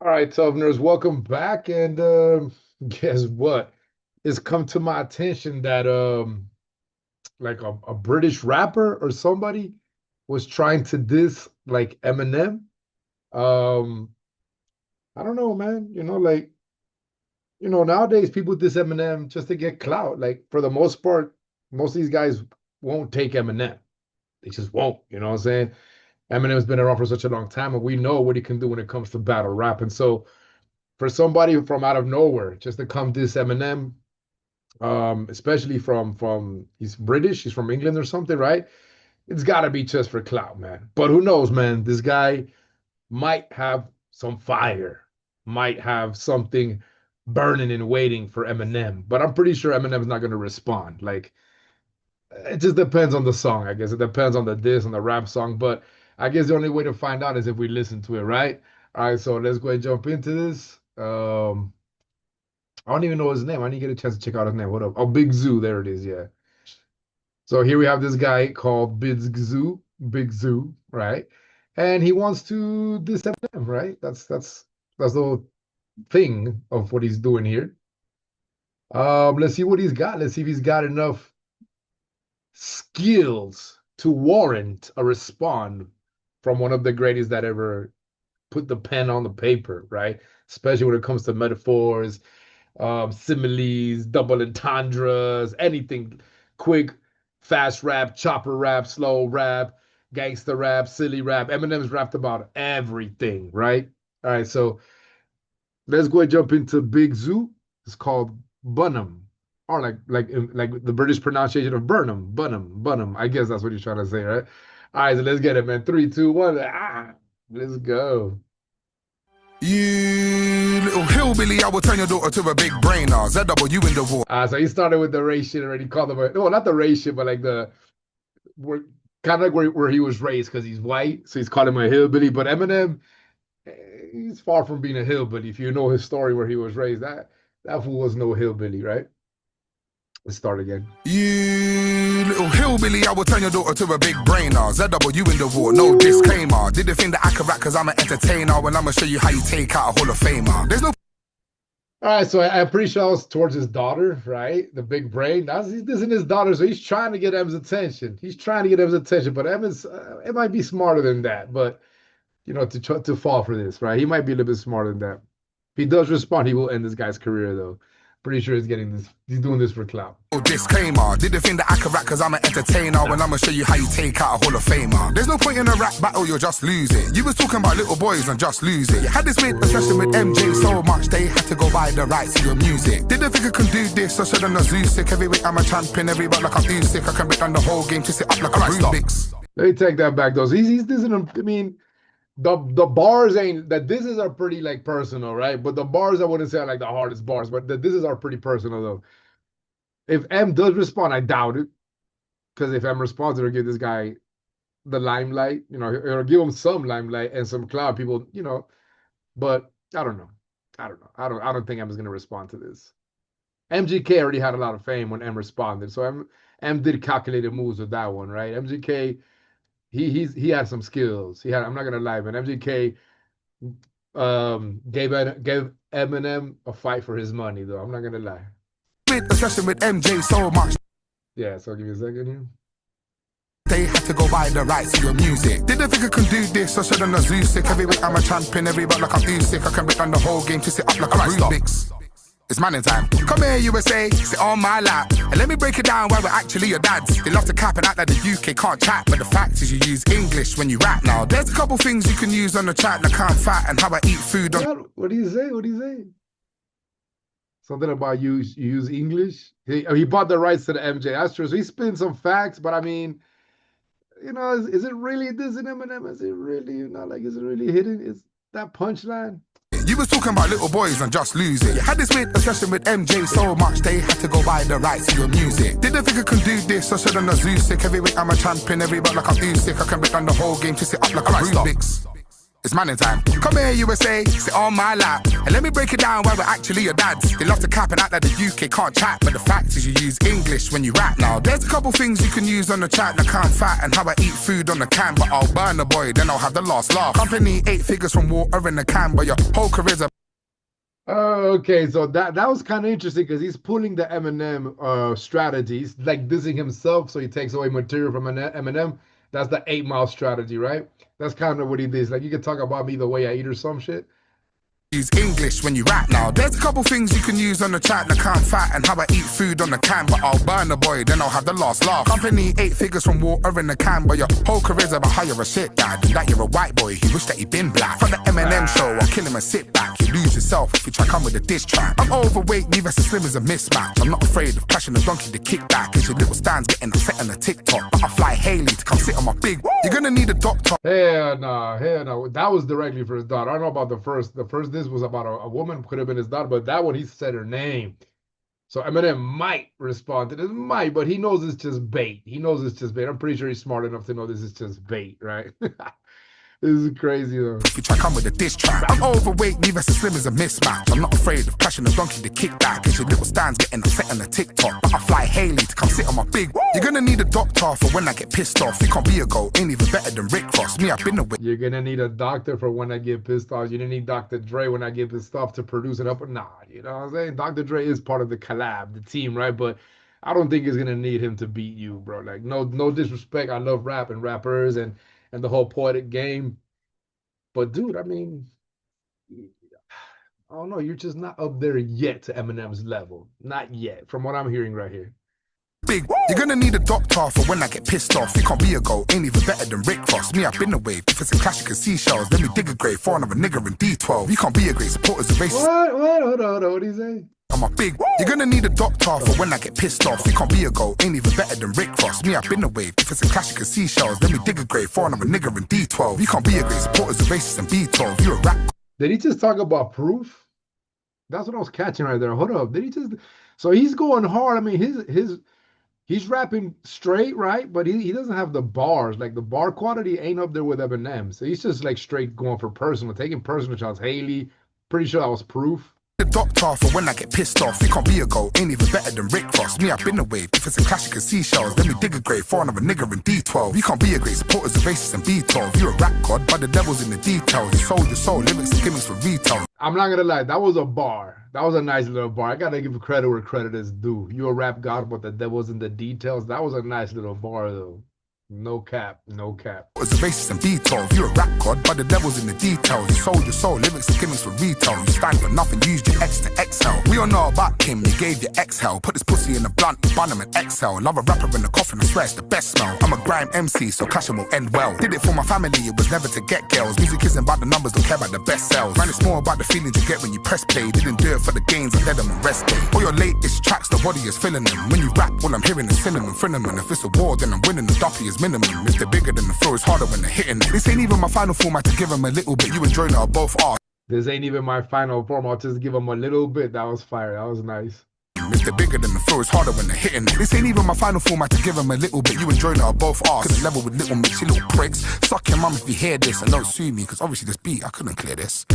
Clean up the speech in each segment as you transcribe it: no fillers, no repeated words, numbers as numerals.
All right, Tuffners, welcome back. And guess what? It's come to my attention that like a British rapper or somebody was trying to diss like Eminem. Um, I don't know, man. Nowadays people diss Eminem just to get clout. Like for the most part, most of these guys won't take Eminem. They just won't, you know what I'm saying? Eminem's been around for such a long time, and we know what he can do when it comes to battle rap. And so for somebody from out of nowhere just to come diss Eminem, especially from he's British, he's from England or something, right? It's got to be just for clout, man. But who knows, man? This guy might have some fire, might have something burning and waiting for Eminem. But I'm pretty sure Eminem's not going to respond. Like, it just depends on the song, I guess. It depends on the diss, on the rap song. But I guess the only way to find out is if we listen to it, right? All right, so let's go ahead and jump into this. I don't even know his name. I need to get a chance to check out his name. What up? Oh, Big Zoo. There it is. Yeah. So here we have this guy called Big Zoo, right? And he wants to diss Eminem, right? That's the whole thing of what he's doing here. Let's see what he's got. Let's see if he's got enough skills to warrant a response from one of the greatest that ever put the pen on the paper, right? Especially when it comes to metaphors, similes, double entendres, anything quick, fast rap, chopper rap, slow rap, gangster rap, silly rap. Eminem's rapped about everything, right? All right, so let's go and jump into Big Zoo. It's called Bun Em, or like the British pronunciation of Burnham, Bun Em. I guess that's what he's trying to say, right? All right, so let's get it, man. Three, two, one. Let's go. You little hillbilly, I will turn your daughter to a big brainer. ZW in the war. So he started with the race shit already. Called him no, not the race shit, but like kind of like where he was raised because he's white, so he's called him a hillbilly. But Eminem, he's far from being a hillbilly. If you know his story where he was raised, that fool was no hillbilly, right? Let's start again. You little hillbilly, I will turn your daughter to a big brainer. ZW in the war, no disclaimer. Did the thing that I can rap cause I'm an entertainer. When I'ma show you how you take out a Hall of Famer. There's no. All right, so I'm pretty sure I was towards his daughter, right? The big brain. He's dissing his daughter, so he's trying to get M's attention. He's trying to get M's attention, but M is it might be smarter than that. But to fall for this, right? He might be a little bit smarter than that. If he does respond, he will end this guy's career, though. Pretty sure he's getting this. He's doing this for clout. Disclaimer. Did the thing that I can rap cause I'm an entertainer. When I'ma show you how you take out a Hall of Famer. There's no point in a rap battle, you'll just lose it. You was talking about little boys and just lose it. You had this weird obsession with MJ so much they had to go buy the rights to your music. Didn't think I can do this, I should've not sick. Every week I'm a champion, every back like I'm sick. I can break down the whole game to sit up like a Rubik's. Let me take that back though. So he's dissing him. I mean, the bars ain't that this is are pretty like personal, right? But the bars I wouldn't say are like the hardest bars, but this is are pretty personal though. If M does respond, I doubt it. Because if M responds, it'll give this guy the limelight, it'll give him some limelight and some clout, people, but I don't know. I don't think M is gonna respond to this. MGK already had a lot of fame when M responded. So M did calculated moves with that one, right? MGK he had some skills. I'm not gonna lie, man. MGK gave Eminem a fight for his money, though. I'm not gonna lie. Obsession with MJ so much. Yeah, so give me a second here. They had to go buy the rights to your music. Didn't think I can do this, I should've not sick. Every week I'm a champion, every back like I'm sick. I can break down the whole game to sit up like a Rubik's. It's manning time. Come here, USA, sit on my lap. And let me break it down why we're actually your dads. They love to cap and act like the UK can't chat. But the fact is you use English when you rap now. There's a couple things you can use on the chat, like I'm fat and how I eat food on. What do you say? What do you say? Something about you use English? He bought the rights to the MJ. That's true. So he spins some facts, but I mean, is it really this in Eminem? Is it really, is it really hitting? Is that punchline? You was talking about little boys and just lose it. You had this weird obsession with MJ so much they had to go buy the rights to your music. Didn't think I can do this, I should've not sick. Every week I'm a champion, every back like I'm sick. I can break down the whole game to sit up like a Rubik's. It's manning time. Come here, USA, sit on my lap. And let me break it down why we're actually your dads. They love to cap and act like the UK can't chat. But the fact is you use English when you rap now. There's a couple things you can use on the chat. Like I'm fat and how I eat food on the can. But I'll burn the boy, then I'll have the last laugh. Company 8 figures from water in the can. But your whole career's a Okay, so that was kind of interesting because he's pulling the Eminem strategies, like dissing himself, so he takes away material from Eminem. That's the 8 Mile strategy, right? That's kind of what he did. Like you can talk about me the way I eat or some shit. use English when you rap now. There's a couple things you can use on the chat. Like I'm fat and how I eat food on the can. But I'll burn the boy, then I'll have the last laugh. Company 8 figures from water in the can. But your whole career's about how you're a shit dad. And that you're a white boy, you wish that you'd been black. From the Eminem show, I'll kill him and sit back. You lose yourself if you try come with a diss track. I'm overweight, me versus slim is a mismatch. I'm not afraid of clashing a donkey to kick back. Cause your little stands getting upset on the TikTok. But I fly Haley to come sit on my big. You're gonna need a doctor. Hell no, hell no. That was directly for his daughter. I don't know about the first. The first this was about a woman, could have been his daughter, but that one he said her name. So Eminem might respond to this, might, but he knows it's just bait. He knows it's just bait. I'm pretty sure he's smart enough to know this is just bait, right? This is crazy though. If you try come with a diss track. I'm overweight, me versus slim is a mismatch. I'm not afraid of clashing a donkey to kick back. Cause your little stands getting upset on the TikTok. But I fly Haley to come sit on my big. You're gonna need a doctor for when I get pissed off. You can't be a goat, ain't even better than Rick Ross. Me, I've been away. You're gonna need a doctor for when I get pissed off. You're gonna need Dr. Dre when I get pissed off to produce it up. Nah, you know what I'm saying? Dr. Dre is part of the collab, the team, right? But I don't think he's gonna need him to beat you, bro. Like, no disrespect. I love rap and rappers and the whole poetic game. But dude, I mean, I don't know. You're just not up there yet to Eminem's level. Not yet, from what I'm hearing right here. Big, you're gonna need a doctor for when I get pissed off. You can't be a goat, ain't even better than Rick Ross. Me, I've been away. If it's a classic of seashells, let me dig a grave for another nigger in D12. You can't be a great supporter's a racist. What? Hold on. What do you say? I'm a big. You're gonna need a doctor for when I get pissed off. You can't be a goat, ain't even better than Rick Ross. Me, I've been away. If it's a classic of seashells, let me dig a grave for another nigger in D12. You can't be a great supporter's a racist in B12. You're a rap. Did he just talk about proof? That's what I was catching right there. Hold up. Did he just? So he's going hard. I mean, he's rapping straight, right? But he doesn't have the bars. Like the bar quality ain't up there with Eminem. So he's just like straight going for personal, taking personal shots. Haley, pretty sure that was proof. The doctor for when I get pissed off. You can't be a goat, ain't even better than Rick Ross. Me, I've been away. If it's a classic of seashells, let me dig a grave for another nigger in D12. You can't be a great supporter's a racist in B12. You're a rap god, but the devil's in the details. You sold your soul, lyrics and gimmicks for retail. I'm not gonna lie, that was a bar. That was a nice little bar. I gotta give credit where credit is due. You're a rap god, but the devil's in the details. That was a nice little bar though. No cap, no cap. It's a racist and B12. You're a rap god, but the devil's in the details. You sold your soul, lyrics and gimmicks for retail. You stand for nothing, used your X to exhale. We all know about him, you gave your exhale. Put this pussy in a blunt, bun him and exhale. Love a rapper in the coffin, I swear it's the best smell. I'm a grime MC, so clashing will end well. Did it for my family, it was never to get girls. Music isn't about the numbers, don't care about the best sales. Man, it's more about the feelings you get when you press play. Didn't do it for the gains, I let them on rest day. All your latest tracks, the body is filling them. When you rap, all I'm hearing is cinnamon, cinnamon. If it's a war, then I'm winning, the duffy is minimum. If they're bigger than the floor, it's harder when they're hitting it. This ain't even my final format to give them a little bit. You enjoy it, both are. This ain't even my final form. I'll just give them a little bit. That was fire. That was nice. If they're bigger than the floor, it's harder when they're hitting it. This ain't even my final format to give them a little bit. You enjoy it, both are. Cause level with little mix, you little pricks. Suck your mum if you hear this and don't sue me. Cause obviously this beat, I couldn't clear this.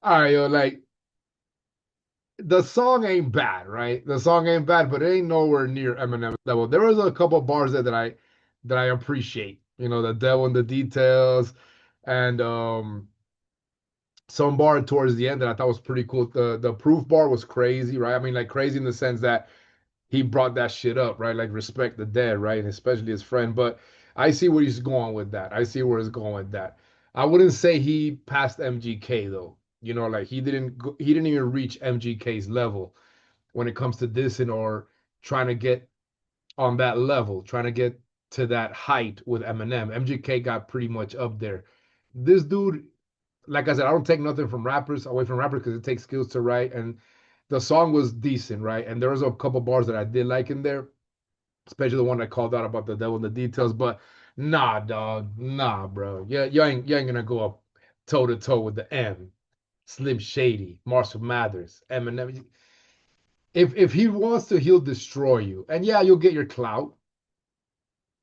All right, yo, like the song ain't bad, right? The song ain't bad, but it ain't nowhere near Eminem's level. There was a couple bars there that I appreciate. You know, the devil in the details, and some bar towards the end that I thought was pretty cool. The proof bar was crazy, right? I mean, like crazy in the sense that he brought that shit up, right? Like respect the dead, right? And especially his friend. But I see where he's going with that. I see where he's going with that. I wouldn't say he passed MGK though. You know, like he didn't even reach MGK's level when it comes to dissing or trying to get on that level, trying to get to that height with Eminem. MGK got pretty much up there. This dude, like I said, I don't take nothing from rappers away from rappers because it takes skills to write. And the song was decent, right? And there was a couple bars that I did like in there, especially the one I called out about the devil in the details. But nah, dog, nah, bro. Yeah, you ain't gonna go up toe to toe with the M, Slim Shady, Marshall Mathers, Eminem. if he wants to, he'll destroy you. And yeah, you'll get your clout.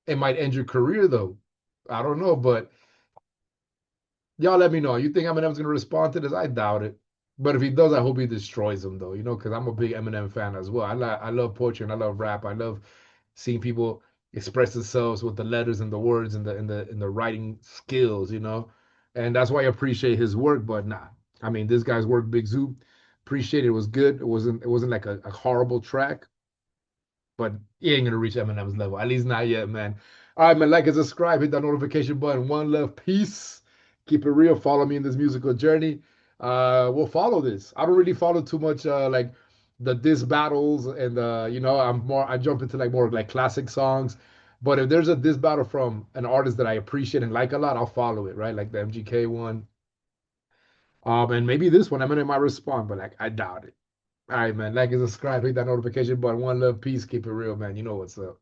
It might end your career though. I don't know, but y'all let me know. You think Eminem's gonna respond to this? I doubt it. But if he does, I hope he destroys him though. Because I'm a big Eminem fan as well. I love poetry and I love rap. I love seeing people express themselves with the letters and the words and the writing skills. And that's why I appreciate his work. But nah, I mean this guy's work, Big Zoo, appreciate it. It was good. It wasn't like a horrible track, but he ain't gonna reach Eminem's level. At least not yet, man. All right, man. Like and subscribe, hit that notification button. One love, peace. Keep it real. Follow me in this musical journey. We'll follow this. I don't really follow too much like the diss battles, and I jump into like more like classic songs. But if there's a diss battle from an artist that I appreciate and like a lot, I'll follow it, right? Like the MGK one. And maybe this one, Eminem might respond, but like I doubt it. All right, man. Like and subscribe, hit that notification button. One love, peace. Keep it real, man. You know what's up.